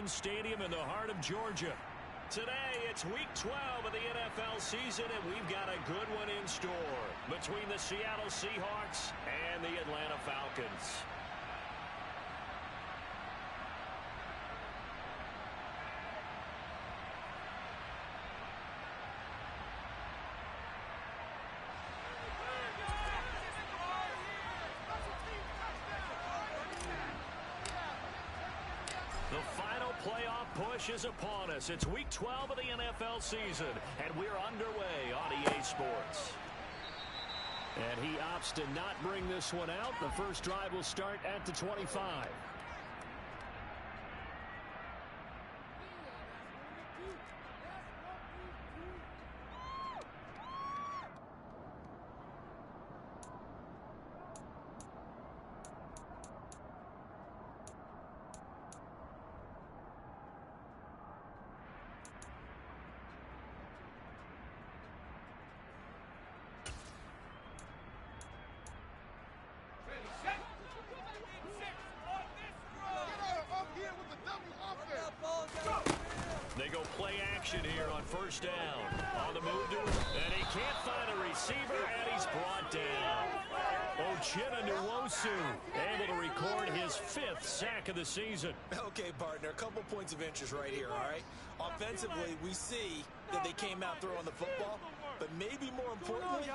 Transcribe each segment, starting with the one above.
Allianz Stadium in the heart of Georgia. Today, it's Week 12 of the NFL season, and we've got a good one in store between the Seattle Seahawks and the Atlanta Falcons. The final playoff push is upon us. It's Week 12 of the NFL season, and we're underway on EA Sports. And he opts to not bring this one out. The first drive will start at the 25. They go play action here on first down. On the move to him, and he can't find a receiver, and he's brought down. Nwosu able to record his 5th sack of the season. Okay, partner, a couple points of interest right here, all right? Offensively, we see that they came out throwing the football, but maybe more importantly,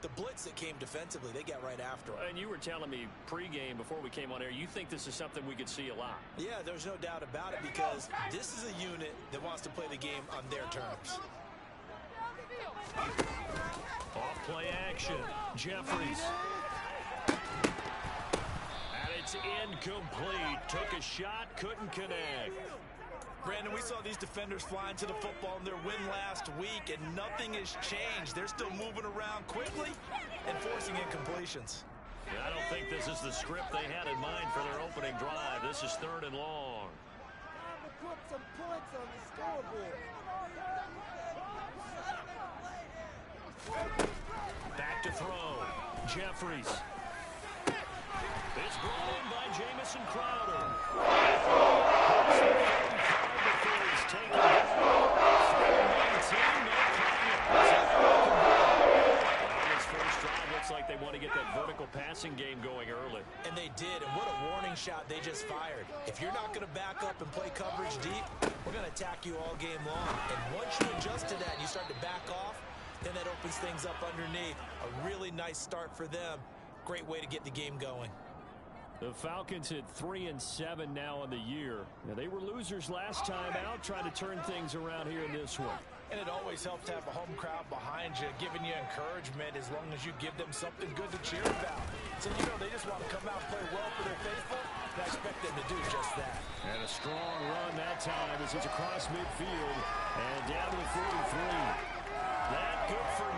the blitz that came defensively, they got right after him. And you were telling me pregame before we came on air, you think this is something we could see a lot. Yeah, there's no doubt about it, because this is a unit that wants to play the game on their terms. Off play action. Jeffries. And it's incomplete. Took a shot, couldn't connect. Brandon, we saw these defenders flying to the football in their win last week, and nothing has changed. They're still moving around quickly and forcing incompletions. Yeah, I don't think this is the script they had in mind for their opening drive. This is 3rd and long. Time to put some points on the scoreboard. Back to throw. Jeffries. It's brought in by Jamison Crowder. Looks like they want to get that vertical passing game going early. And they did, and what a warning shot they just fired. If you're not going to back up and play coverage deep, we're going to attack you all game long. And once you adjust to that and you start to back off, then that opens things up underneath. A really nice start for them. Great way to get the game going. The Falcons at 3-7 now on the year. Now, they were losers last time out, trying to turn things around here in this one. And it always helps to have a home crowd behind you, giving you encouragement as long as you give them something good to cheer about. So, you know, they just want to come out and play well for their faithful, and I expect them to do just that. And a strong run that time as it's across midfield and down to the 43. That good for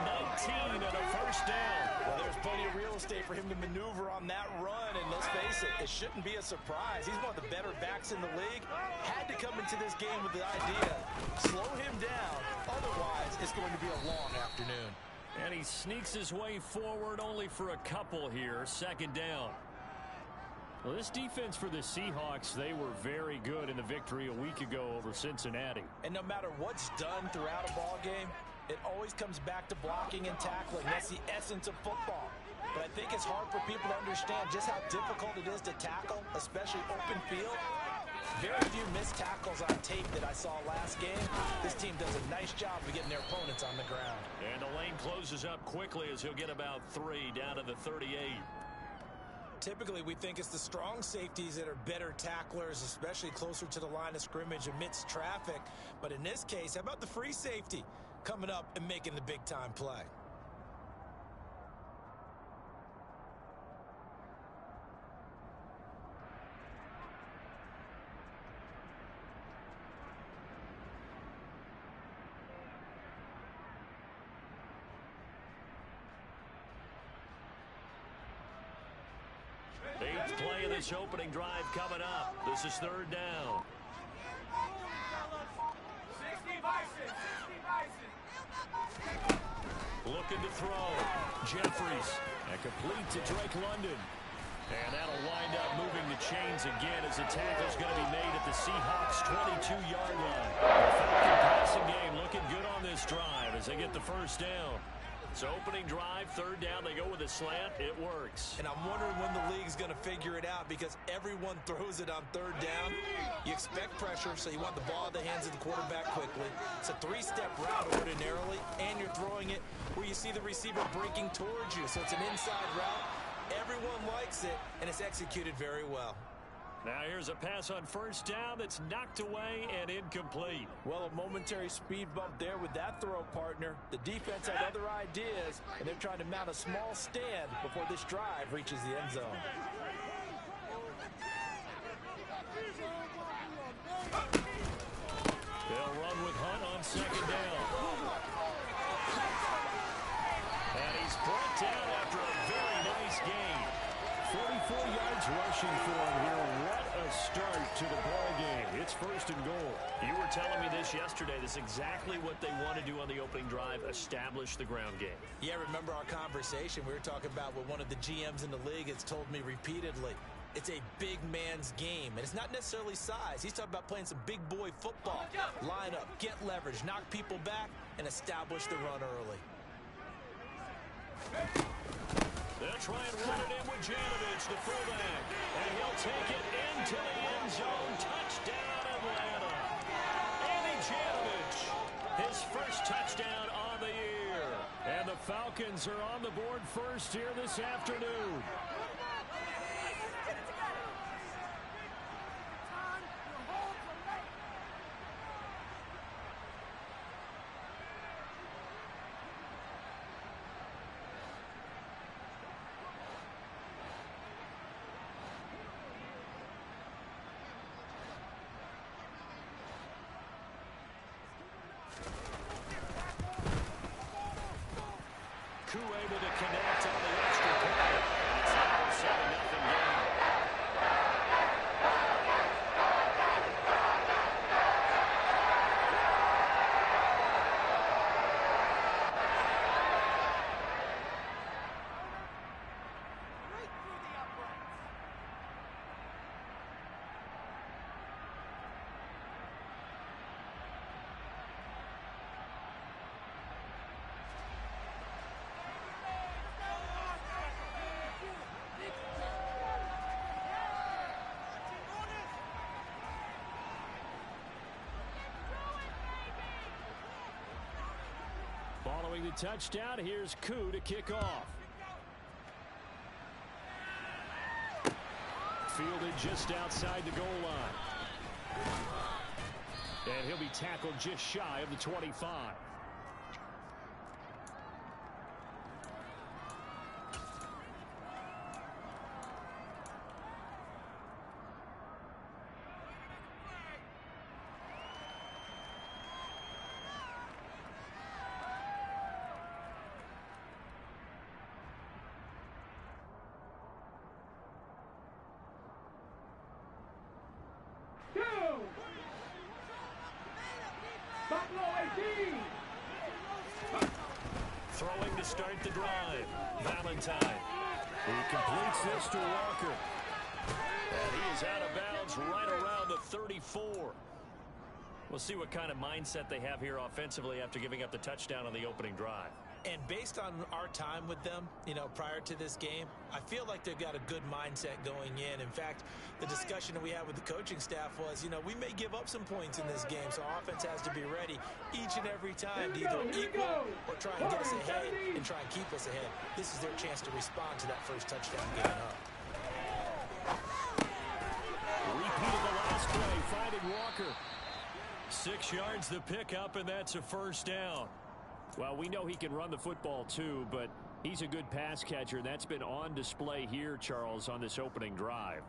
19 and a first down. Well, there's plenty of real estate for him to maneuver on that run, and let's face it, it shouldn't be a surprise. He's one of the better backs in the league. Had to come into this game with the idea, slow him down, otherwise it's going to be a long afternoon. And he sneaks his way forward only for a couple here, 2nd down. Well, this defense for the Seahawks, they were very good in the victory a week ago over Cincinnati. And no matter what's done throughout a ball game, it always comes back to blocking and tackling. That's the essence of football. But I think it's hard for people to understand just how difficult it is to tackle, especially open field. Very few missed tackles on tape that I saw last game. This team does a nice job of getting their opponents on the ground. And the lane closes up quickly as he'll get about 3 down to the 38. Typically, we think it's the strong safeties that are better tacklers, especially closer to the line of scrimmage amidst traffic. But in this case, how about the free safety coming up and making the big-time play? Eighth play of this opening drive coming up. This is 3rd down. 60 Bison, 60 Bison. Looking to throw. Jeffries. And complete to Drake London. And that'll wind up moving the chains again as the tackle's going to be made at the Seahawks' 22-yard line. The Falcon passing game looking good on this drive as they get the first down. So opening drive, third down, they go with a slant. It works. And I'm wondering when the league's going to figure it out because everyone throws it on third down. You expect pressure, so you want the ball in the hands of the quarterback quickly. It's a three-step route ordinarily, and you're throwing it where you see the receiver breaking towards you. So it's an inside route. Everyone likes it, and it's executed very well. Now here's a pass on first down that's knocked away and incomplete. Well, a momentary speed bump there with that throw, partner. The defense had other ideas, and they're trying to mount a small stand before this drive reaches the end zone. They'll run with Hunt on second down. And he's brought down after a very nice gain. 44 yards rushing for him here. What a start to the ball game. It's first and goal. You were telling me this yesterday. This is exactly what they want to do on the opening drive, establish the ground game. Yeah, remember our conversation we were talking about with one of the GMs in the league has told me repeatedly. It's a big man's game, and it's not necessarily size. He's talking about playing some big boy football. Line up, get leverage, knock people back, and establish the run early. They'll try and run it in with Janovich, the fullback. And he'll take it into the end zone. Touchdown, Atlanta. Andy Janovich, his first touchdown on the year. And the Falcons are on the board first here this afternoon. Able to connect on the extra point. It's now a 7-0 game. Following the touchdown, here's Koo to kick off. Fielded just outside the goal line. And he'll be tackled just shy of the 25. Throwing to start the drive. Valentine. He completes this to Walker. And he is out of bounds right around the 34. We'll see what kind of mindset they have here offensively after giving up the touchdown on the opening drive. And based on our time with them, prior to this game, I feel like they've got a good mindset going in. In fact, the discussion that we had with the coaching staff was, we may give up some points in this game, so offense has to be ready each and every time to either equal or try and get us ahead and try and keep us ahead. This is their chance to respond to that first touchdown given up. Repeat of the last play, finding Walker. 6 yards the pickup, and that's a first down. Well, we know he can run the football too, but he's a good pass catcher. That's been on display here, Charles, on this opening drive.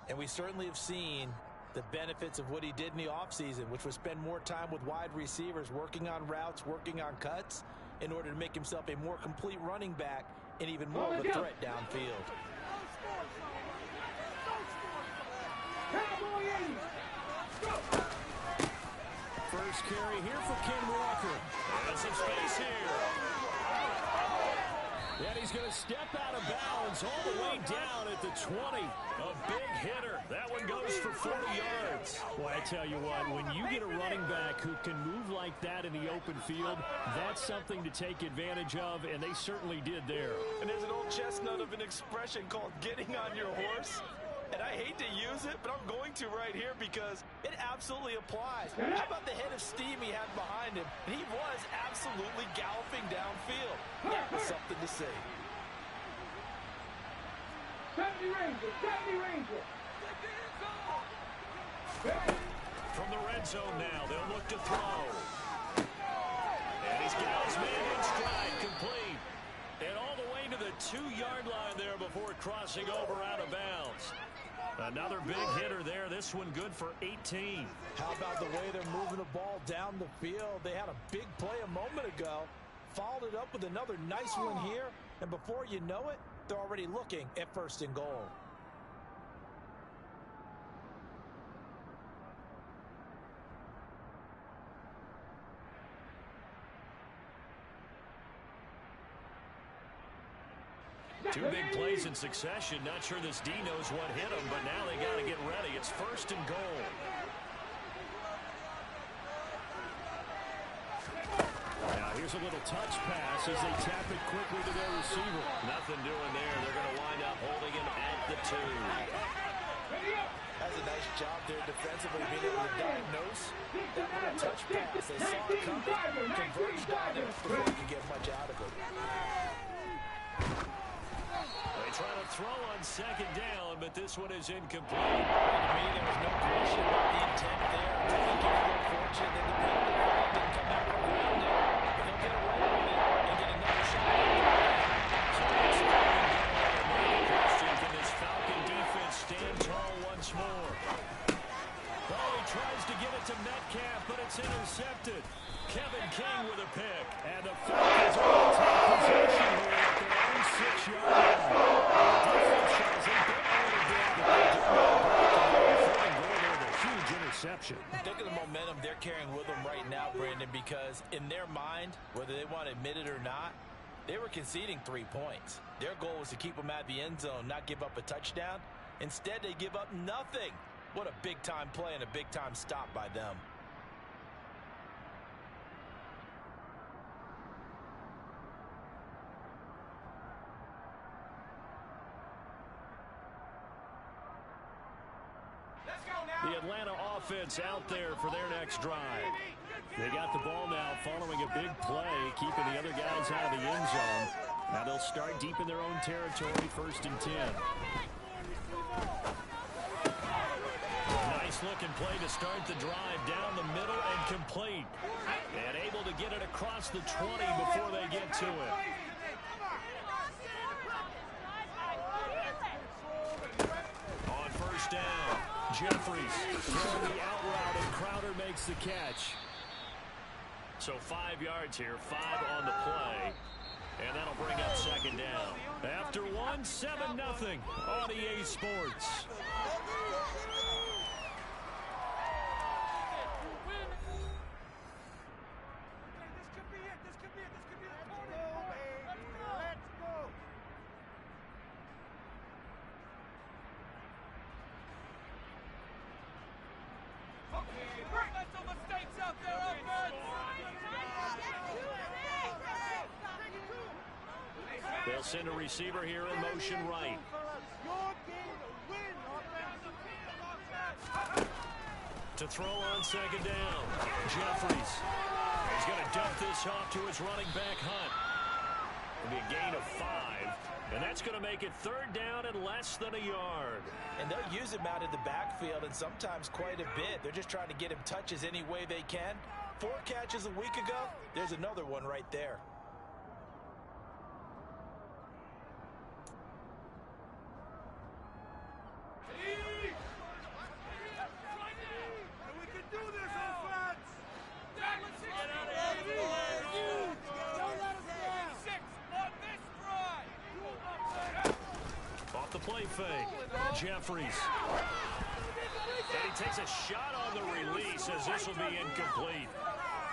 And we certainly have seen the benefits of what he did in the offseason, which was spend more time with wide receivers, working on routes, working on cuts, in order to make himself a more complete running back and even more of a threat downfield. First carry here for Ken Walker. There's some space here. And he's going to step out of bounds all the way down at the 20. A big hitter. That one goes for 40 yards. Well, I tell you what, when you get a running back who can move like that in the open field, that's something to take advantage of, and they certainly did there. And there's an old chestnut of an expression called getting on your horse. And I hate to use it, but I'm going to right here because it absolutely applies. How about the head of steam he had behind him? And he was absolutely galloping downfield. That was something to see. From the red zone now, they'll look to throw. And he's got his man in stride, complete. And all the way to the 2-yard line there before crossing over out of bounds. Another big hitter there. This one good for 18. How about the way they're moving the ball down the field? They had a big play a moment ago. Followed it up with another nice one here. And before you know it, they're already looking at 1st and goal. Two big plays in succession. Not sure this D knows what hit him, but now they got to get ready. It's 1st and goal. Now here's a little touch pass as they tap it quickly to their receiver. Nothing doing there. They're going to wind up holding him at the 2. That's a nice job there defensively, being able to diagnose that little touch pass. They saw it coming, converged on it before they could get much out of it. They try to throw on 2nd down, but this one is incomplete. To me, there was no question about the intent there. I think it's a little fortunate that the penalty flag didn't come back around it. But they'll get away with it and get another shot. So it's the question, can this Falcon defense stand tall once more? Oh, he tries to get it to Metcalf, but it's intercepted. Kevin King with a pick. And the Falcons are going to take possession here at their own 6-yard line. The defense tries a bit more to get the huge interception. Look at the momentum they're carrying with them right now, Brandon, because in their mind, whether they want to admit it or not, they were conceding 3 points. Their goal was to keep them at the end zone, not give up a touchdown. Instead, they give up nothing. What a big-time play and a big-time stop by them. The Atlanta offense out there for their next drive. They got the ball now following a big play, keeping the other guys out of the end zone. Now they'll start deep in their own territory, 1st and 10. Nice looking play to start the drive down the middle and complete. And able to get it across the 20 before they get to it. On 1st down, Jeffries throwing the out route, and Crowder makes the catch. So 5 yards here, 5 on the play. And that'll bring up 2nd down. After 1, 7-0 on EA Sports. They'll send a receiver here in motion right. To throw on 2nd down. Jeffries. He's going to dump this off to his running back, Hunt. It'll be a gain of 5. And that's going to make it 3rd down and less than a yard. And they'll use him out of the backfield, and sometimes quite a bit. They're just trying to get him touches any way they can. 4 catches a week ago. There's another one right there. Play fake. Jeffries. And he takes a shot on the release as this will be incomplete.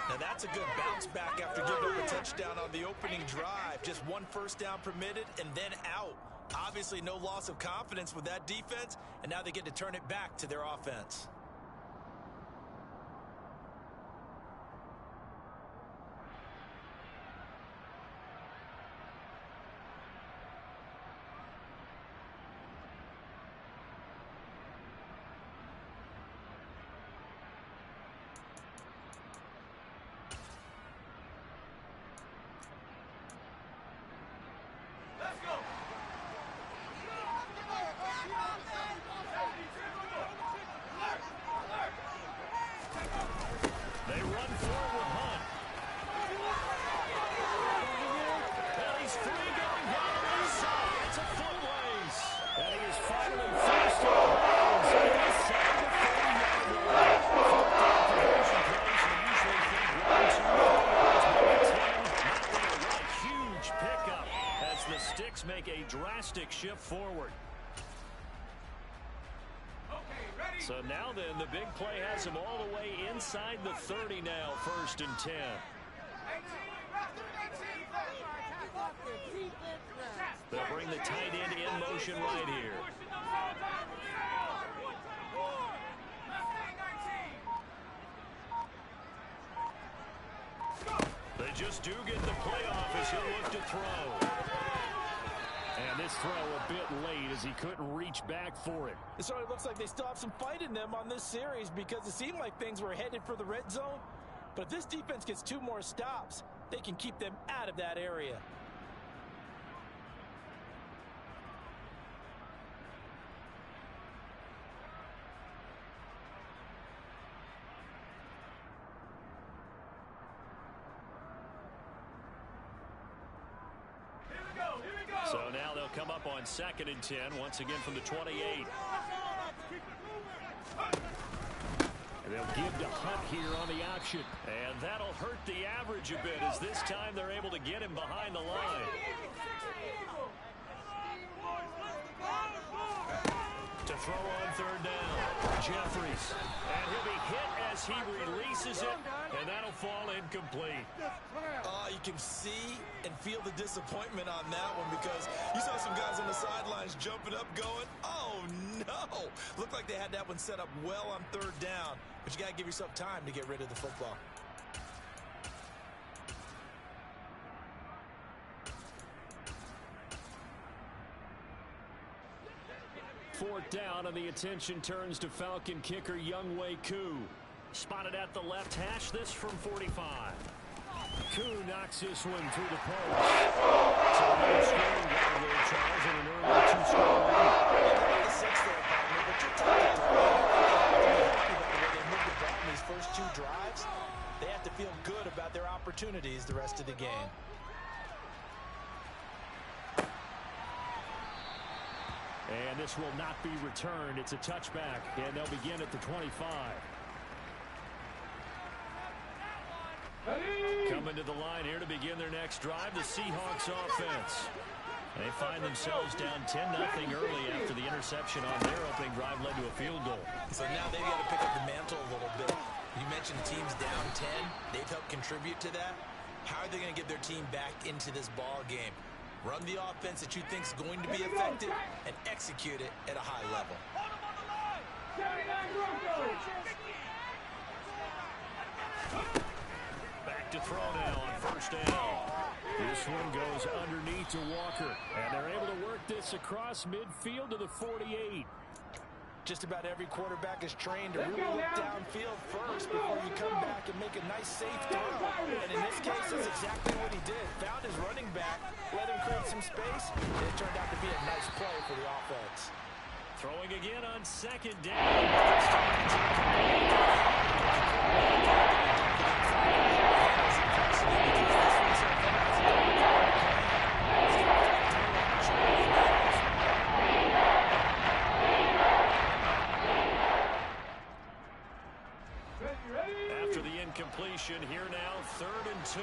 Now that's a good bounce back after giving up a touchdown on the opening drive. Just one first down permitted and then out. Obviously no loss of confidence with that defense, and now they get to turn it back to their offense. Make a drastic shift forward. So now then, the big play has him all the way inside the 30 now, 1st and 10. They'll bring the tight end in motion right here. They just do get the play off as he'll look to throw. And this throw a bit late as he couldn't reach back for it. It certainly looks like they still have some fight in them on this series because it seemed like things were headed for the red zone. But if this defense gets 2 more stops, they can keep them out of that area. So now they'll come up on 2nd and 10, once again from the 28. And they'll give to Hunt here on the option. And that'll hurt the average a bit as this time they're able to get him behind the line. To throw on 3rd down, Jeffries. And he'll be hit as he releases it, and that'll fall incomplete. You can see and feel the disappointment on that one because you saw some guys on the sidelines jumping up going, oh no. Looked like they had that one set up well on 3rd down, but you got to give yourself time to get rid of the football. Fourth down, and the attention turns to Falcon kicker Younghoe Koo. Spotted at the left hash, this from 45. Koo knocks this one through the post. So a no scoring down there, Charles, and an early 2-score lead. The 6 there, partner, but you're talking to the way they moved the ball in these first 2 drives. They have to feel good about their opportunities the rest of the game. And this will not be returned. It's a touchback, and they'll begin at the 25. Coming to the line here to begin their next drive, the Seahawks offense. They find themselves down 10-0 early after the interception on their opening drive led to a field goal. So now they've got to pick up the mantle a little bit. You mentioned the team's down 10. They've helped contribute to that. How are they going to get their team back into this ball game? Run the offense that you think is going to be effective and execute it at a high level. Back to throw now on 1st down. This one goes underneath to Walker, and they're able to work this across midfield to the 48. Just about every quarterback is trained to really look downfield first before you come back and make a nice, safe throw. And in this case, that's exactly what he did. Found his running back, let him create some space, and it turned out to be a nice play for the offense. Throwing again on 2nd down. After the incompletion, here now, 3rd and 2.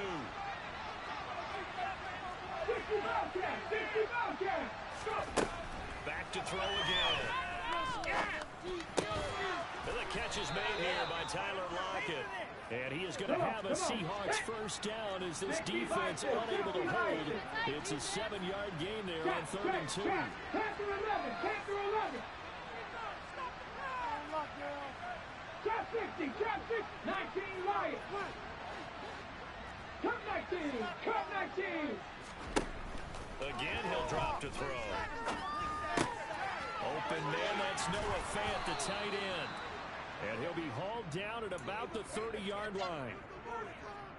Back to throw again. And the catch is made here by Tyler Lockett. And he is going to have a Seahawks first down as this defense unable to hold. It's a 7-yard gain there on 3rd and 2. Capture 11. Capture 11. Trap 60. Trap 60. 19 Lions. Cut 19. Cut 19. Again, he'll drop to throw. Open man, that's Noah Fant, the tight end. And he'll be hauled down at about the 30-yard line.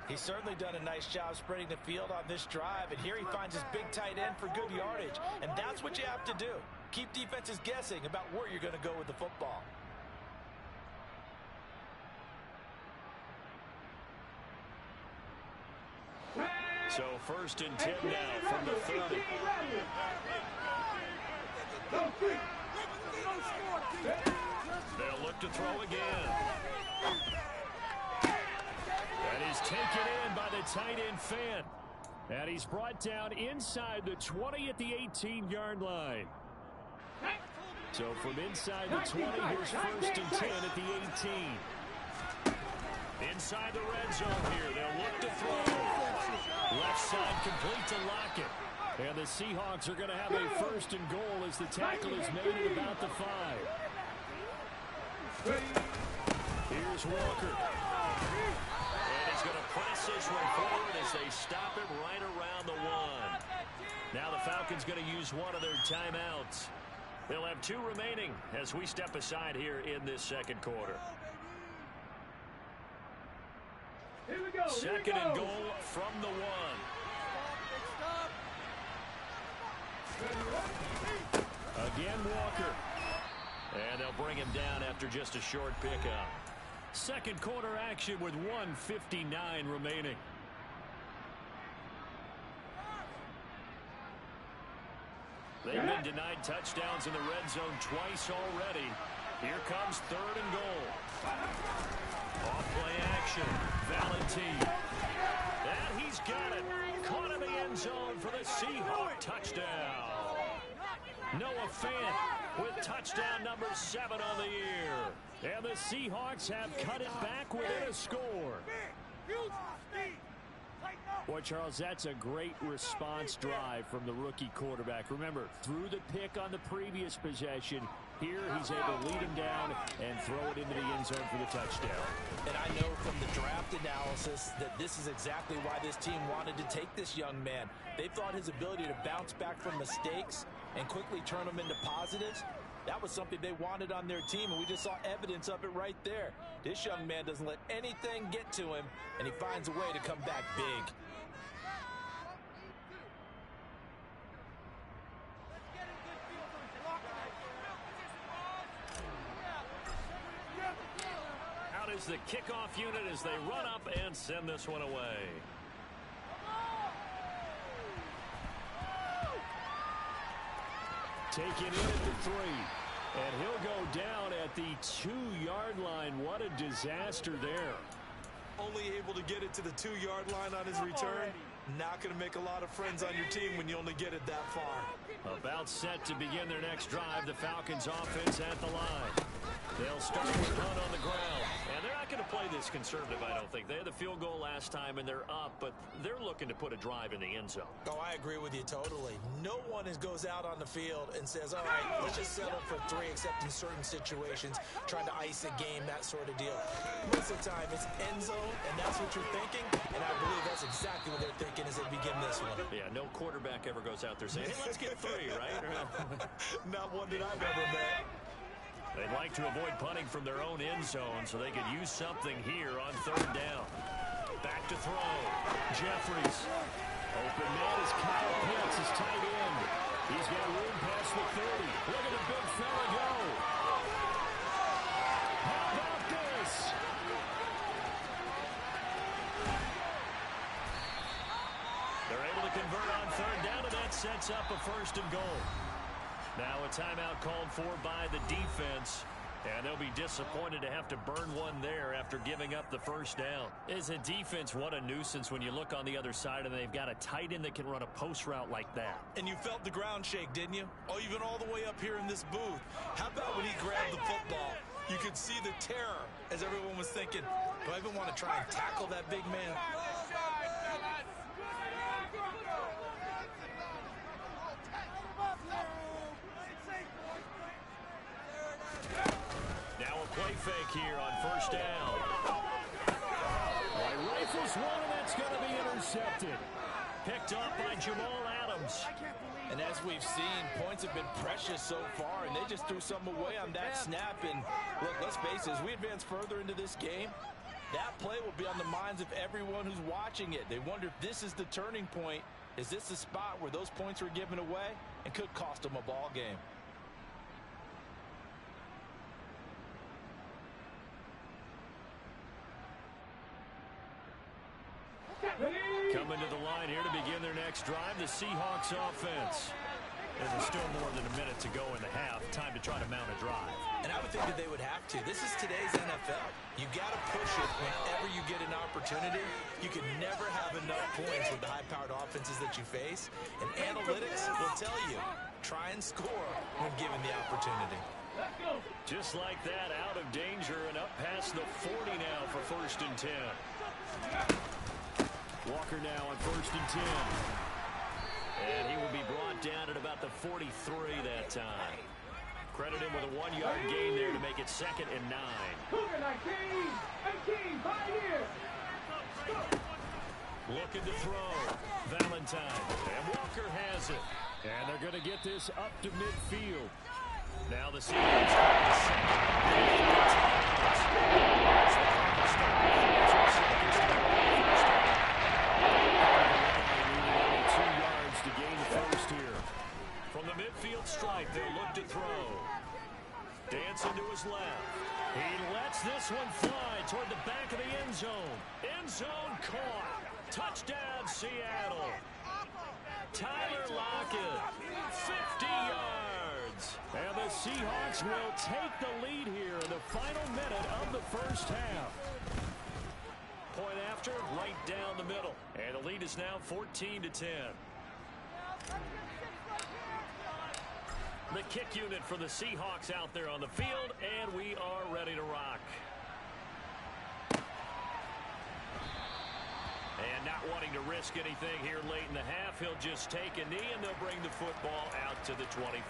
He's certainly done a nice job spreading the field on this drive, and here he finds his big tight end for good yardage. And that's what you have to do. Keep defenses guessing about where you're going to go with the football. So 1st and 10 now from the 30. They'll look to throw again. That is taken in by the tight end Fant. And he's brought down inside the 20 at the 18-yard line. So from inside the 20, here's 1st and 10 at the 18. Inside the red zone here, they'll look to throw. Left side complete to Lockett. And the Seahawks are going to have a 1st and goal as the tackle is made at about the 5. Here's Walker. And he's going to press this one forward as they stop him right around the 1. Now the Falcons going to use one of their timeouts. They'll have 2 remaining as we step aside here in this 2nd quarter. 2nd and goal from the 1. Again, Walker. And they'll bring him down after just a short pickup. 2nd quarter action with 1:59 remaining. They've been denied touchdowns in the red zone twice already. Here comes 3rd and goal. Off-play action. Valentine. And he's got it. Caught in the end zone for the Seahawks touchdown. Noah Fant with touchdown number 7 on the year. And the Seahawks have cut it back within a score. Boy, Charles, that's a great response drive from the rookie quarterback. Remember, threw the pick on the previous possession. Here, he's able to lead him down and throw it into the end zone for the touchdown. And I know from the draft analysis that this is exactly why this team wanted to take this young man. They thought his ability to bounce back from mistakes and quickly turn them into positives, that was something they wanted on their team, and we just saw evidence of it right there. This young man doesn't let anything get to him, and he finds a way to come back big. Out is the kickoff unit as they run up and send this one away. Taken in at the 3. And he'll go down at the 2-yard line. What a disaster there. Only able to get it to the 2-yard line on his return. Not going to make a lot of friends on your team when you only get it that far. About set to begin their next drive. The Falcons offense at the line. They'll start with punt on the ground. And they're not going to play this conservative, I don't think. They had the field goal last time, and they're up, but they're looking to put a drive in the end zone. Oh, I agree with you totally. No one goes out on the field and says, all right, let's just settle for 3, except in certain situations, trying to ice a game, that sort of deal. Most of the time, it's end zone, and that's what you're thinking, and I believe that's exactly what they're thinking as they begin this one. Yeah, no quarterback ever goes out there saying, hey, let's get 3, right? Not one that I've ever met. They'd like to avoid punting from their own end zone so they could use something here on 3rd down. Back to throw. Jeffries. Open man is Kyle Pitts, his tight end. He's got room past the 30. Look at the big fella go. How about this? They're able to convert on 3rd down, and that sets up a 1st and goal. Now a timeout called for by the defense. And they'll be disappointed to have to burn one there after giving up the 1st down. As a defense, what a nuisance when you look on the other side and they've got a tight end that can run a post route like that. And you felt the ground shake, didn't you? Oh, even all the way up here in this booth. How about when he grabbed the football? You could see the terror as everyone was thinking, Do I even want to try and tackle that big man? Now a play fake here on first down. Rifles one, and that's going to be intercepted. Picked up by Jamal Adams. And as we've seen, points have been precious so far, and they just threw some away on that snap. And look, let's face it, as we advance further into this game, that play will be on the minds of everyone who's watching it. They wonder if this is the turning point. Is this the spot where those points were given away and could cost them a ball game? Coming to the line here to begin their next drive, the Seahawks offense. And there's still more than a minute to go in the half. Time to try to mount a drive. And I would think that they would have to. This is today's NFL. You got to push it whenever you get an opportunity. You can never have enough points with the high-powered offenses that you face. And analytics will tell you, try and score when given the opportunity. Just like that, out of danger and up past the 40 now for 1st and 10. Walker now on 1st and 10. And he will be brought down at about the 43 that time. Credit him with a 1-yard gain there to make it 2nd and 9. Looking to throw. Valentine. And Walker has it. And they're going to get this up to midfield. Now the Seahawks try the to gain the first here. From the midfield stripe, they'll look to throw. Dancing to his left. He lets this one fly toward the back of the end zone. End zone caught. Touchdown, Seattle. Tyler Lockett, 50 yards. And the Seahawks will take the lead here in the final minute of the first half. Point after, right down the middle. And the lead is now 14-10. The kick unit for the Seahawks out there on the field, and we are ready to rock. And not wanting to risk anything here late in the half, he'll just take a knee, and they'll bring the football out to the 25.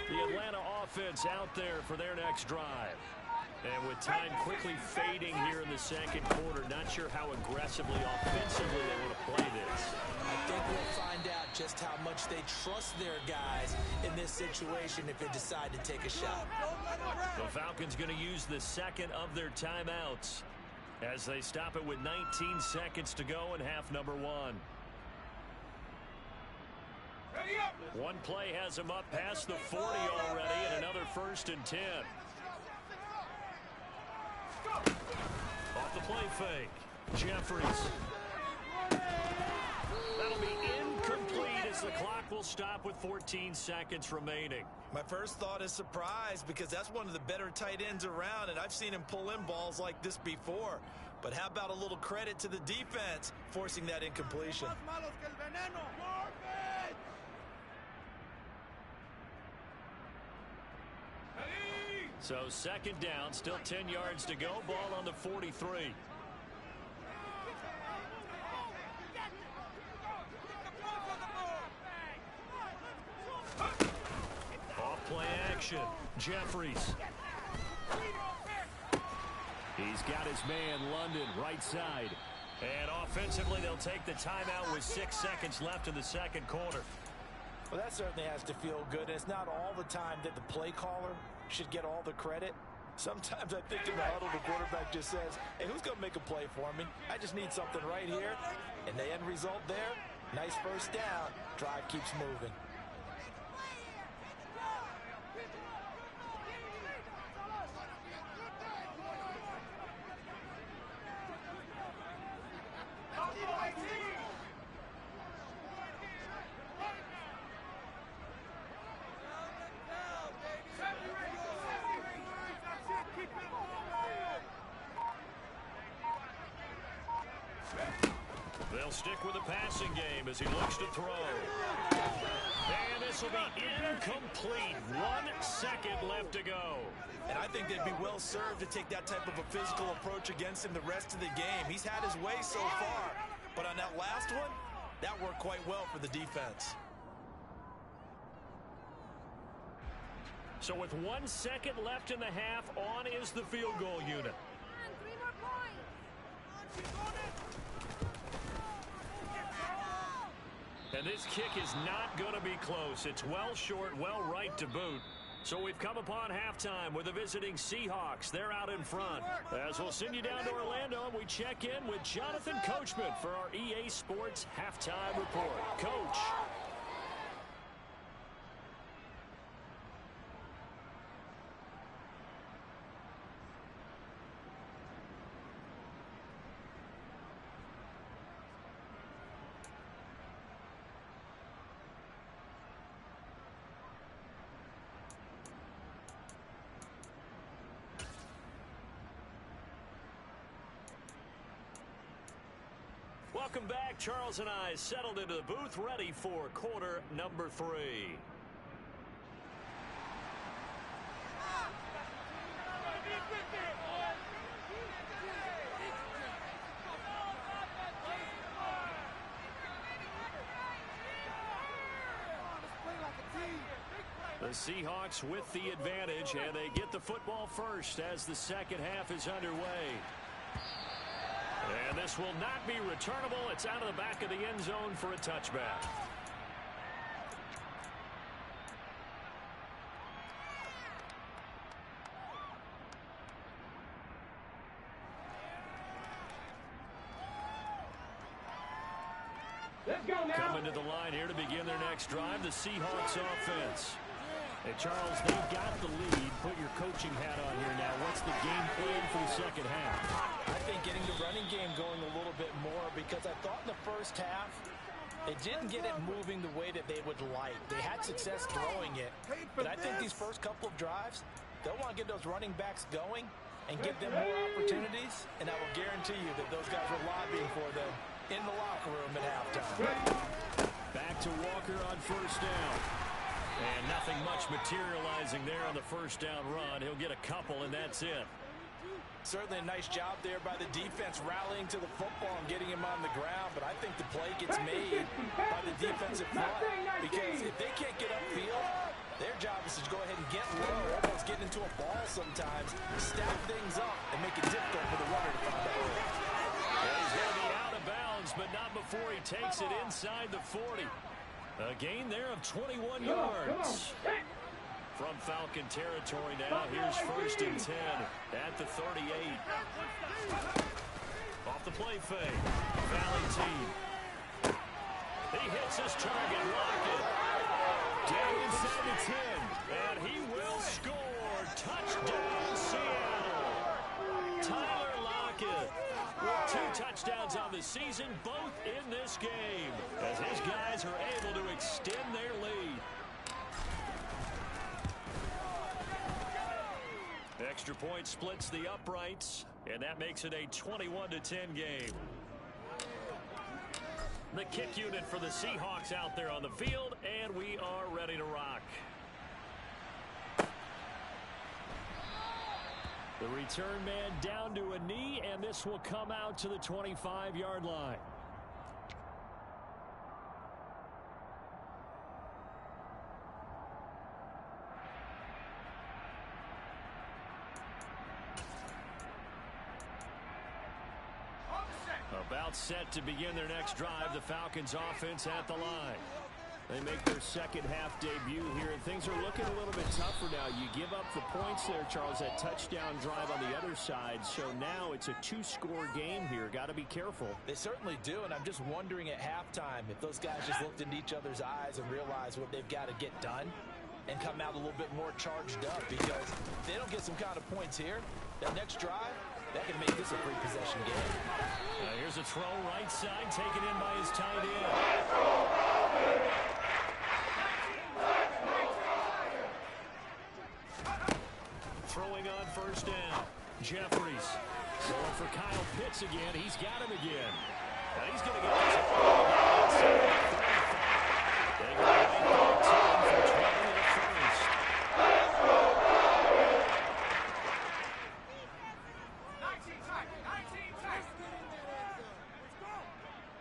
The Atlanta offense out there for their next drive. And with time quickly fading here in the second quarter, not sure how aggressively, offensively they want to play this. I think we'll find out just how much they trust their guys in this situation if they decide to take a shot. The Falcons going to use the second of their timeouts as they stop it with 19 seconds to go in half number 1. One play has him up past the 40 already, and another 1st and 10. Off the play fake. Jeffries. That'll be incomplete as the clock will stop with 14 seconds remaining. My first thought is surprise because that's one of the better tight ends around, and I've seen him pull in balls like this before. But how about a little credit to the defense forcing that incompletion? So 2nd down, still 10 yards to go. Ball on the 43. Off play action. Jeffries. He's got his man London right side. And offensively, they'll take the timeout with 6 seconds left in the second quarter. Well, that certainly has to feel good. And it's not all the time that the play caller should get all the credit. Sometimes I think in the huddle, the quarterback just says, hey, who's going to make a play for me? I just need something right here. And the end result there, nice first down. Drive keeps moving. They'll stick with the passing game as he looks to throw. And this will be incomplete. 1 second left to go. And I think they'd be well served to take that type of a physical approach against him the rest of the game. He's had his way so far. But on that last one, that worked quite well for the defense. So with 1 second left in the half, on is the field goal unit. 3 more points. And this kick is not going to be close. It's well short, well right to boot. So we've come upon halftime with the visiting Seahawks. They're out in front. As we'll send you down to Orlando, and we check in with Jonathan Coachman for our EA Sports Halftime Report. Coach. Welcome back. Charles and I settled into the booth, ready for quarter number 3. The Seahawks with the advantage, and they get the football first as the second half is underway. And this will not be returnable. It's out of the back of the end zone for a touchback. Let's go now. Coming to the line here to begin their next drive, the Seahawks offense. Hey, Charles, they've got the lead. Put your coaching hat on here now. What's the game plan for the second half? I think getting the running game going a little bit more, because I thought in the first half they didn't get it moving the way that they would like. They had success throwing it, but I think these first couple of drives, they'll want to get those running backs going and give them more opportunities, and I will guarantee you that those guys were lobbying for them in the locker room at halftime. Back to Walker on first down. And nothing much materializing there on the first down run. He'll get a couple, and that's it. Certainly a nice job there by the defense rallying to the football and getting him on the ground, but I think the play gets made by the defensive front, because if they can't get upfield, their job is to go ahead and get low, almost get into a ball sometimes, stack things up, and make it difficult for the runner to find that way. He's going to be out of bounds, but not before he takes it inside the 40. A gain there of 21 yards. From Falcon territory now, here's first and 10 at the 38. Off the play fake. Valley team. He hits his target, Lockett. Down inside the 10. And he will score. Touchdown, Seattle. Tyler Lockett with 2 touchdowns on the season, both in this game, as his guys are able to extend their lead. Extra point splits the uprights, and that makes it a 21-10 game. The kick unit for the Seahawks out there on the field, and we are ready to rock. The return man down to a knee, and this will come out to the 25-yard line. About set to begin their next drive, the Falcons offense at the line. They make their second half debut here, and things are looking a little bit tougher now. You give up the points there, Charles, that touchdown drive on the other side. So now it's a 2-score game here. Got to be careful. They certainly do, and I'm just wondering at halftime if those guys just looked into each other's eyes and realized what they've got to get done and come out a little bit more charged up, because if they don't get some kind of points here, that next drive, that can make this a free possession game. Here's a throw right side, taken in by his tight end. Throwing on first down, Jeffries. Going for Kyle Pitts again. He's got him again. And he's going to get this all again. They go right back to him for 20 in the first. 19 tight. 19 tight.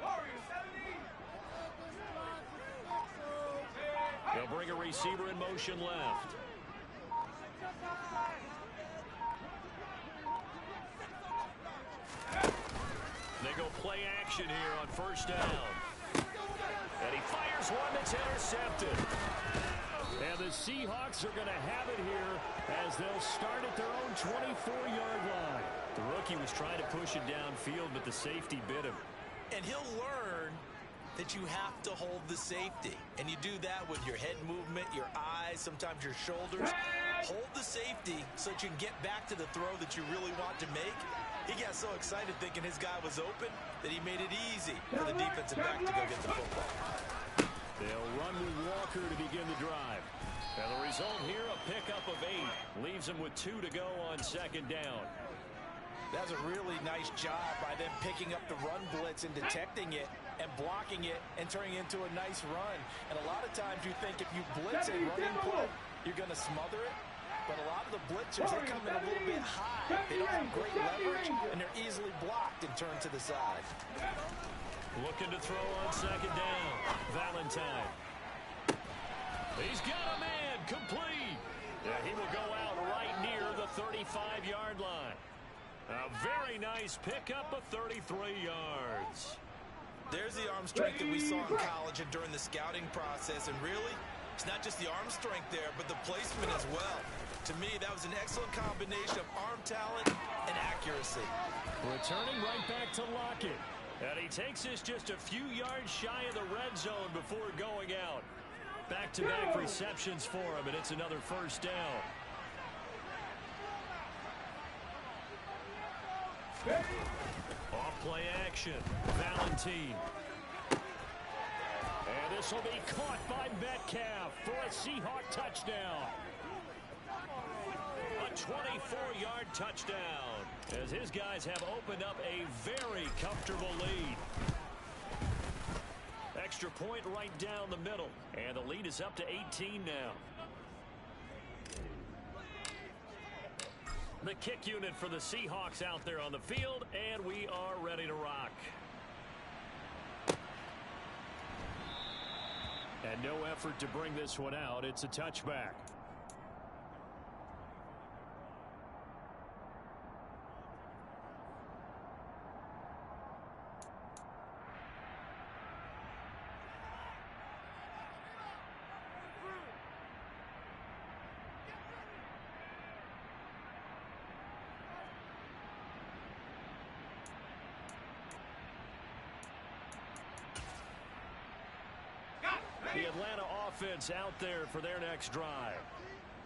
Warriors 70. They'll bring a receiver in motion left. They go play action here on first down. And he fires one that's intercepted. And the Seahawks are going to have it here as they'll start at their own 24-yard line. The rookie was trying to push it downfield, but the safety bit him. And he'll learn that you have to hold the safety. And you do that with your head movement, your eyes, sometimes your shoulders. Hold the safety so that you can get back to the throw that you really want to make. He got so excited thinking his guy was open that he made it easy for the defensive back to go get the football. They'll run with Walker to begin the drive. And the result here, a pickup of 8. Leaves them with 2 to go on second down. That was a really nice job by them picking up the run blitz and detecting it and blocking it and turning it into a nice run. And a lot of times you think if you blitz a running play, you're going to smother it. But a lot of the blitzers, they come in a little bit high. They don't have great leverage, and they're easily blocked and turned to the side. Looking to throw on second down. Valentine. He's got a man complete. Yeah, he will go out right near the 35-yard line. A very nice pickup of 33 yards. There's the arm strength that we saw in college and during the scouting process. And really, it's not just the arm strength there, but the placement as well. To me, that was an excellent combination of arm talent and accuracy. Returning right back to Lockett. And he takes this just a few yards shy of the red zone before going out. Back-to-back receptions for him, and it's another first down. Off play action. Valentine. And this will be caught by Metcalf for a Seahawk touchdown. A 24-yard touchdown as his guys have opened up a very comfortable lead. Extra point right down the middle, and the lead is up to 18 now. The kick unit for the Seahawks out there on the field, and we are ready to rock. And no effort to bring this one out. It's a touchback. The Atlanta offense out there for their next drive.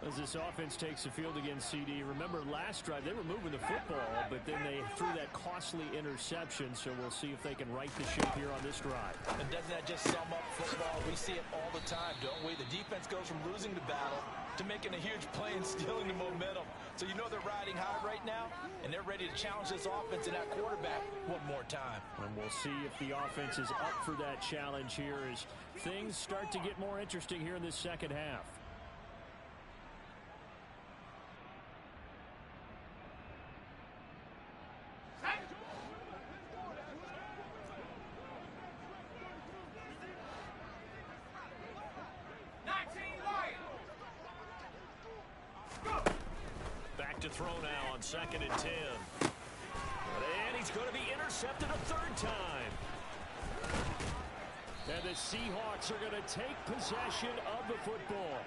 As this offense takes the field against CD, remember last drive they were moving the football, but then they threw that costly interception, so we'll see if they can right the ship here on this drive. And doesn't that just sum up football? We see it all the time, don't we? The defense goes from losing the battle to making a huge play and stealing the momentum. So you know they're riding high right now, and they're ready to challenge this offense and that quarterback one more time. And we'll see if the offense is up for that challenge here as things start to get more interesting here in this second half. To throw now on 2nd and 10. And he's going to be intercepted a third time. And the Seahawks are going to take possession of the football.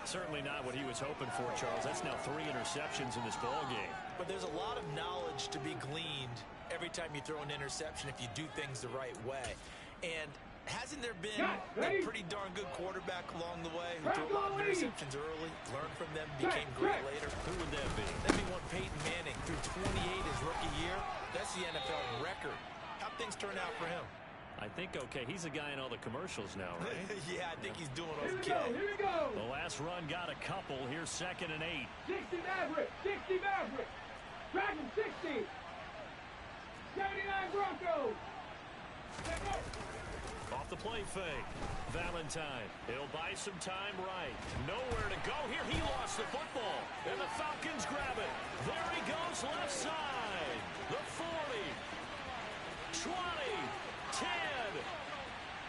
Certainly not what he was hoping for, Charles. That's now 3 interceptions in this ball game. But there's a lot of knowledge to be gleaned every time you throw an interception if you do things the right way. And hasn't there been a pretty darn good quarterback along the way who threw a lot of interceptions early, learned from them, became great later? Who would that be? That'd be one Peyton Manning threw 28 his rookie year. That's the NFL record. How'd things turn out for him? I think okay. He's a guy in all the commercials now, right? Yeah, I think he's doing Here okay. we go. The last run got a couple. Here's 2nd and 8. 60 Maverick. 60 Maverick. Dragon 60. 79 Broncos. Off the play fake. Valentine. He'll buy some time right. Nowhere to go here. He lost the football. And the Falcons grab it. There he goes left side. The 40. 20. 10.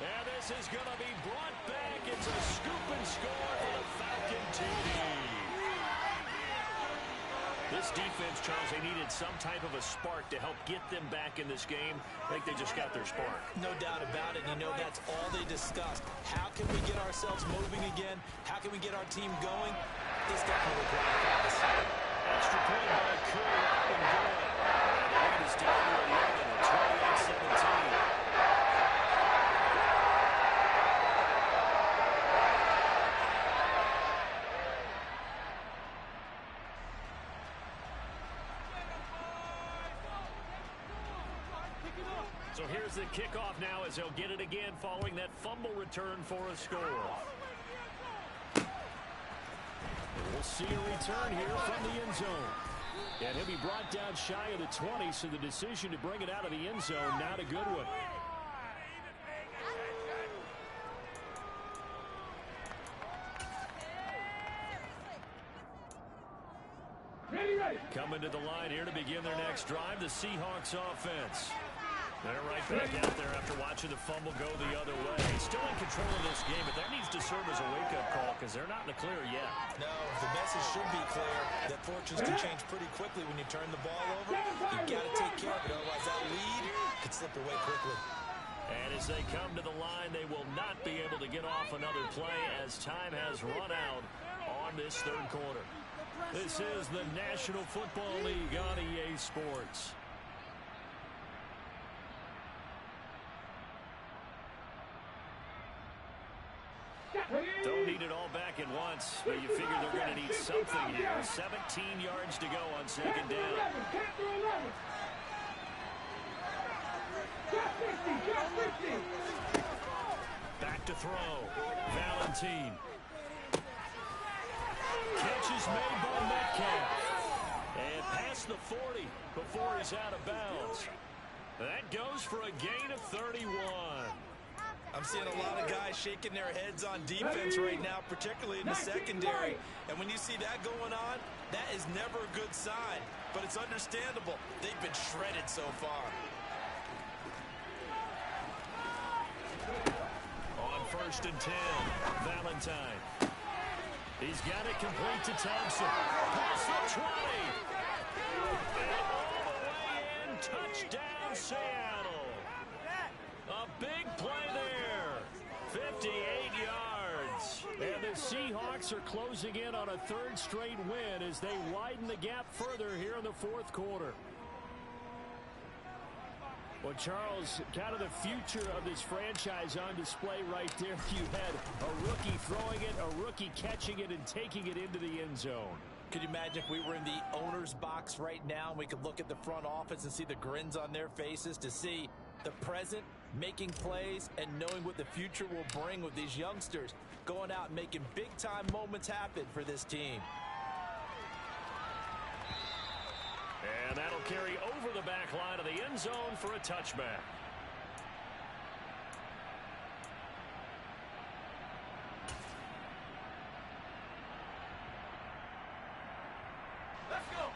And this is going to be brought back. It's a scoop and score for the Falcon TD. This defense, Charles, they needed some type of a spark to help get them back in this game. I think they just got their spark. No doubt about it. You know, that's all they discussed. How can we get ourselves moving again? How can we get our team going? This definitely qualifies. Extra point by Curry up and good. And the lead is down to 11 at 28-17. So here's the kickoff now as they'll get it again following that fumble return for a score. We'll see a return here from the end zone. And he'll be brought down shy of the 20, so the decision to bring it out of the end zone, not a good one. Ready. Coming to the line here to begin their next drive, the Seahawks offense. They're right back out there after watching the fumble go the other way. Still in control of this game, but that needs to serve as a wake-up call because they're not in the clear yet. No, the message should be clear that fortunes can change pretty quickly when you turn the ball over. You've got to take care of it, otherwise that lead could slip away quickly. And as they come to the line, they will not be able to get off another play as time has run out on this third quarter. This is the National Football League on EA Sports. Don't need it all back at once, but you figure they're going to need something here. 17 yards to go on second down. Back to throw. Valentine. Catch is made by Metcalf. And past the 40 before he's out of bounds. That goes for a gain of 31. I'm seeing a lot of guys shaking their heads on defense right now, particularly in the secondary. And when you see that going on, that is never a good sign. But it's understandable. They've been shredded so far. On 1st and 10, Valentine. He's got it complete to Thompson. Past the 20. And all the way in. Touchdown, Seattle. A big play there. 58 yards. And the Seahawks are closing in on a third straight win as they widen the gap further here in the fourth quarter. Well, Charles, kind of the future of this franchise on display right there. You had a rookie throwing it, a rookie catching it, and taking it into the end zone. Could you imagine if we were in the owner's box right now and we could look at the front office and see the grins on their faces, to see the present making plays and knowing what the future will bring with these youngsters going out and making big-time moments happen for this team. And that'll carry over the back line of the end zone for a touchback. Let's go.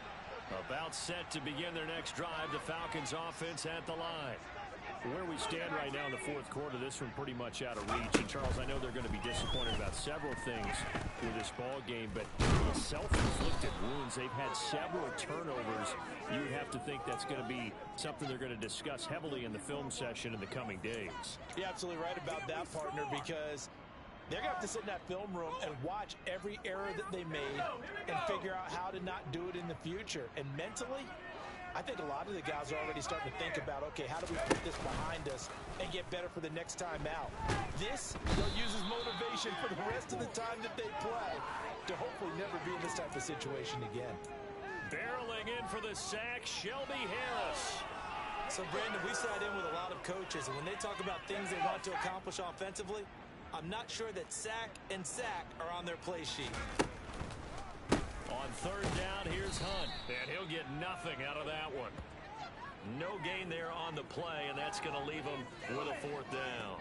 About set to begin their next drive, the Falcons offense at the line. Where we stand right now in the fourth quarter, this one pretty much out of reach. And Charles, I know they're going to be disappointed about several things with this ball game, but self-inflicted wounds. They've had several turnovers. You would have to think that's going to be something they're going to discuss heavily in the film session in the coming days. You're absolutely right about that, partner, because they're going to have to sit in that film room and watch every error that they made and figure out how to not do it in the future. And mentally, I think a lot of the guys are already starting to think about, okay, how do we put this behind us and get better for the next time out? This, they'll use as motivation for the rest of the time that they play to hopefully never be in this type of situation again. Barreling in for the sack, Shelby Harris. So, Brandon, we sat in with a lot of coaches, and when they talk about things they want to accomplish offensively, I'm not sure that sack and sack are on their play sheet. On third down, here's Here's Hunt, and he'll get nothing out of that one. No gain there on the play, and that's going to leave him with a 4th down.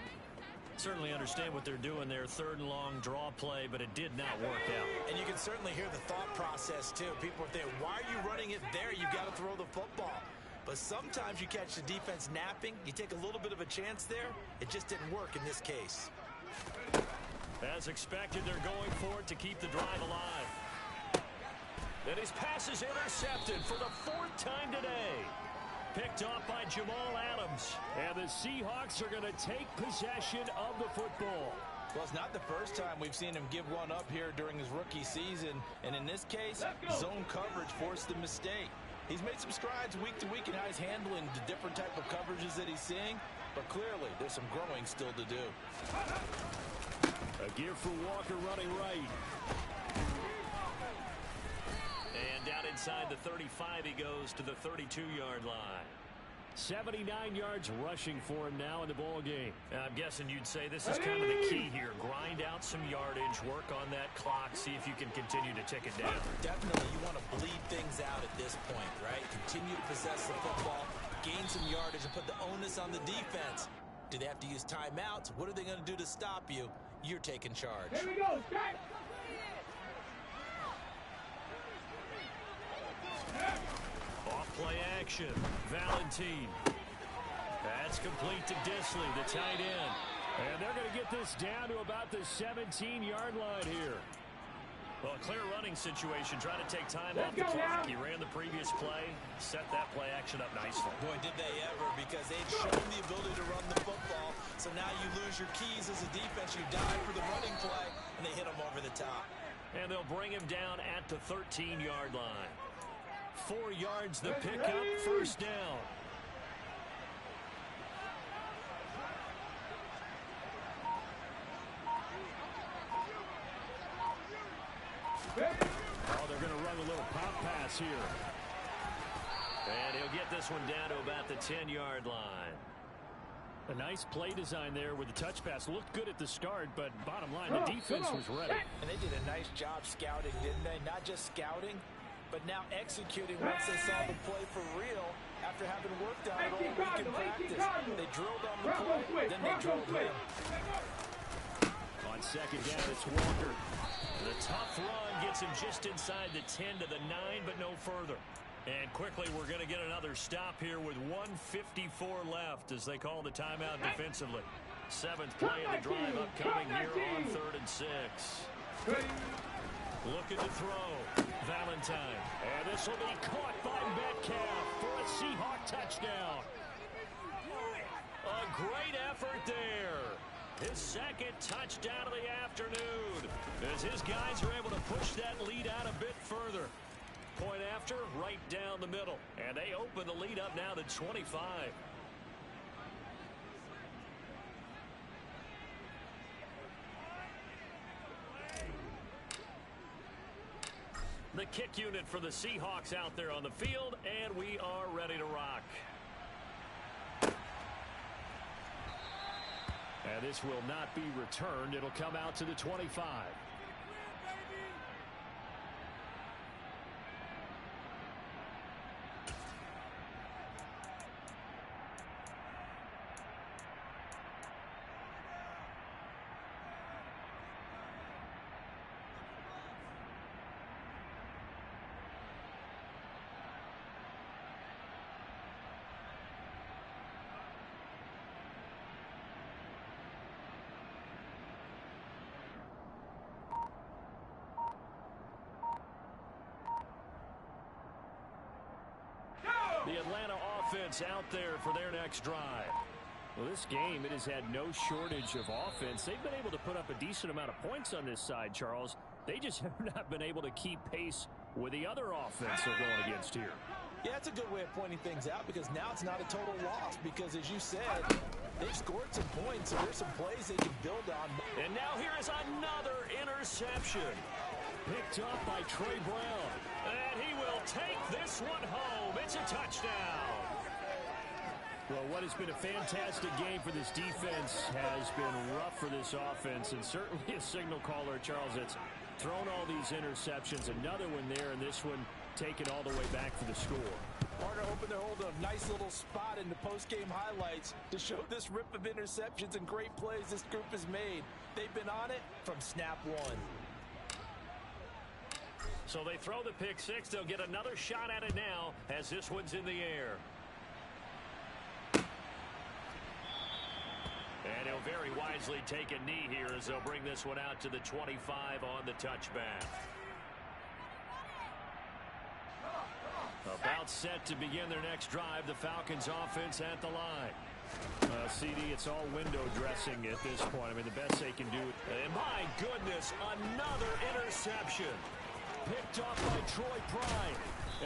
Certainly understand what they're doing there, 3rd and long draw play, but it did not work out. And you can certainly hear the thought process, too. People are thinking, why are you running it there? You've got to throw the football. But sometimes you catch the defense napping. You take a little bit of a chance there. It just didn't work in this case. As expected, they're going for it to keep the drive alive. And his pass is intercepted for the 4th time today. Picked off by Jamal Adams. And the Seahawks are going to take possession of the football. Well, it's not the first time we've seen him give one up here during his rookie season. And in this case, zone coverage forced the mistake. He's made some strides week to week in how he's handling the different type of coverages that he's seeing. But clearly, there's some growing still to do. A give for Walker running right. And down inside the 35, he goes to the 32-yard line. 79 yards rushing for him now in the ball game. I'm guessing you'd say this is kind of the key here. Grind out some yardage, work on that clock, see if you can continue to tick it down. Definitely, you want to bleed things out at this point, right? Continue to possess the football, gain some yardage, and put the onus on the defense. Do they have to use timeouts? What are they going to do to stop you? You're taking charge. Here we go, start. Off-play action. Valentine. That's complete to Disley, the tight end. And they're going to get this down to about the 17-yard line here. Well, a clear running situation, trying to take time off the clock. He ran the previous play, set that play action up nicely. Boy, did they ever, because they'd shown the ability to run the football. So now you lose your keys as a defense. You die for the running play, and they hit him over the top. And they'll bring him down at the 13-yard line. 4 yards the pickup, 1st down. Oh, they're going to run a little pop pass here. And he'll get this one down to about the 10-yard line. A nice play design there with the touch pass. Looked good at the start, but bottom line, the defense was ready. And they did a nice job scouting, didn't they? Not just scouting, but now executing once they saw the play for real after having worked on it all week in practice. They drilled on the play, then they drilled him. On 2nd down, it's Walker. The tough run gets him just inside the 10 to the 9, but no further. And quickly, we're going to get another stop here with 1:54 left as they call the timeout defensively. 7th play of the drive upcoming here on 3rd and 6. Looking to throw. Valentine. And this will be caught by Metcalf for a Seahawk touchdown. A great effort there. His 2nd touchdown of the afternoon as his guys are able to push that lead out a bit further. Point after, right down the middle. And they open the lead up now to 25. The kick unit for the Seahawks out there on the field, and we are ready to rock. And this will not be returned. It'll come out to the 25. The Atlanta offense out there for their next drive. Well, this game, it has had no shortage of offense. They've been able to put up a decent amount of points on this side, Charles. They just have not been able to keep pace with the other offense they're going against here. Yeah, that's a good way of pointing things out because now it's not a total loss because, as you said, they've scored some points, so there's some plays they can build on. And now here is another interception. Picked up by Trey Brown. And he will take this one home. It's a touchdown. Well, what has been a fantastic game for this defense has been rough for this offense, and certainly a signal caller, Charles. It's Thrown all these interceptions. Another one there, and this one taken all the way back for the score. Partner hoping they're holding a nice little spot in the post-game highlights to show this rip of interceptions and great plays this group has made. They've been on it from snap one. So they throw the pick six. They'll get another shot at it now as this one's in the air. And he'll very wisely take a knee here as they'll bring this one out to the 25 on the touchback. About set to begin their next drive. The Falcons offense at the line. CD, it's all window dressing at this point. I mean, the best they can do. And my goodness, another interception. Picked off by Troy Pride.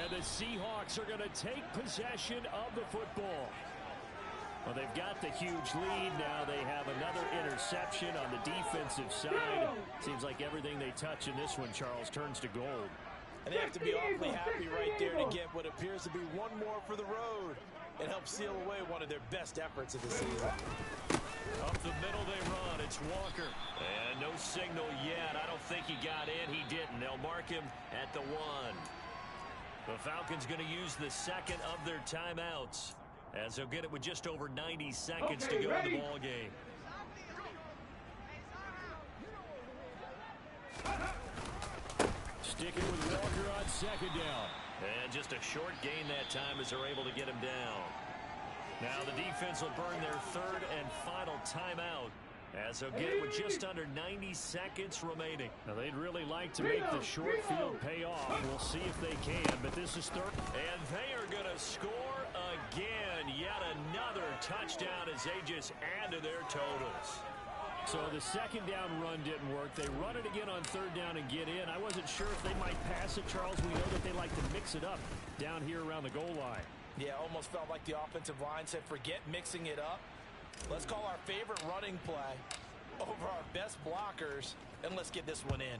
And the Seahawks are going to take possession of the football. Well, they've got the huge lead. Now they have another interception on the defensive side. Seems like everything they touch in this one, Charles, turns to gold. And they have to be awfully happy right there to get what appears to be one more for the road and help seal away one of their best efforts of the season. Up the middle they run. It's Walker. And no signal yet. I don't think he got in. He didn't. They'll mark him at the 1. The Falcons going to use the second of their timeouts as they'll get it with just over 90 seconds to go in the ball game. Sticking with Walker on second down. And just a short gain that time as they're able to get him down. Now the defense will burn their third and final timeout as they'll get it with just under 90 seconds remaining. Now they'd really like to make the short field pay off. We'll see if they can, but this is third. And they are going to score again. Yet another touchdown as they just add to their totals. So the second down run didn't work. They run it again on third down and get in. I wasn't sure if they might pass it, Charles. We know that they like to mix it up down here around the goal line. Yeah, almost felt like the offensive line said, forget mixing it up. Let's call our favorite running play over our best blockers, and let's get this one in.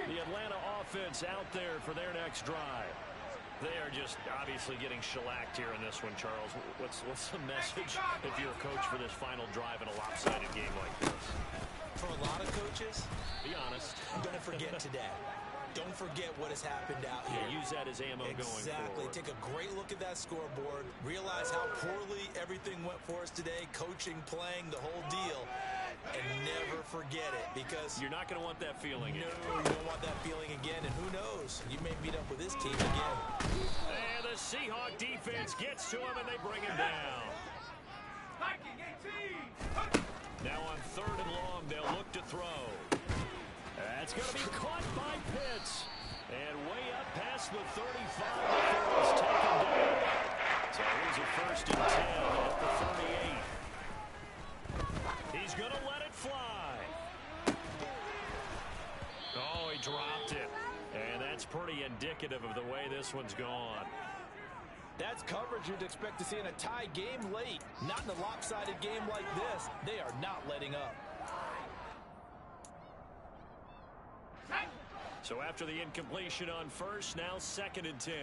The Atlanta offense out there for their next drive. They are just obviously getting shellacked here in this one, Charles. What's the message if you're a coach for this final drive in a lopsided game like this? For a lot of coaches, be honest. Don't forget today. Don't forget what has happened out here. Yeah, use that as ammo going forward. Exactly. Take a great look at that scoreboard. Realize how poorly everything went for us today. Coaching, playing, the whole deal. And never forget it, because you're not going to want that feeling again. No, you don't want that feeling again, and who knows? You may meet up with this team again. And the Seahawk defense gets to him, and they bring him down. Now on third and long, they'll look to throw. That's going to be caught by Pitts. And way up past the 35 before it's taken down. So here's a first and 10 at the 38. He's going to let it fly. Oh, he dropped it. And that's pretty indicative of the way this one's gone. That's coverage you'd expect to see in a tie game late. Not in a lopsided game like this. They are not letting up. So after the incompletion on first, now second and 10.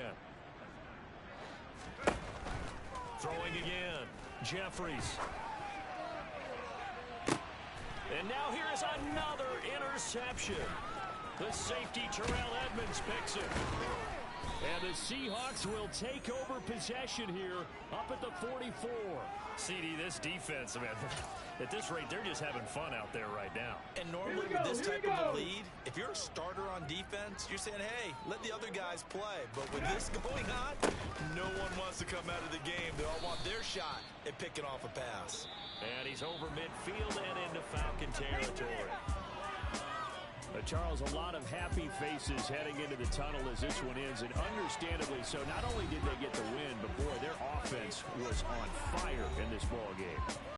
Throwing again. Jeffries. And now here is another interception. The safety Terrell Edmonds picks it. And the Seahawks will take over possession here up at the 44. CD, this defense, man, at this rate, they're just having fun out there right now. And normally with this type of a lead, if you're a starter on defense, you're saying, hey, let the other guys play. But with this going on, no one wants to come out of the game. They all want their shot at picking off a pass. And he's over midfield and into Falcon territory. Charles, a lot of happy faces heading into the tunnel as this one ends, and understandably so. Not only did they get the win, but boy, their offense was on fire in this ball game.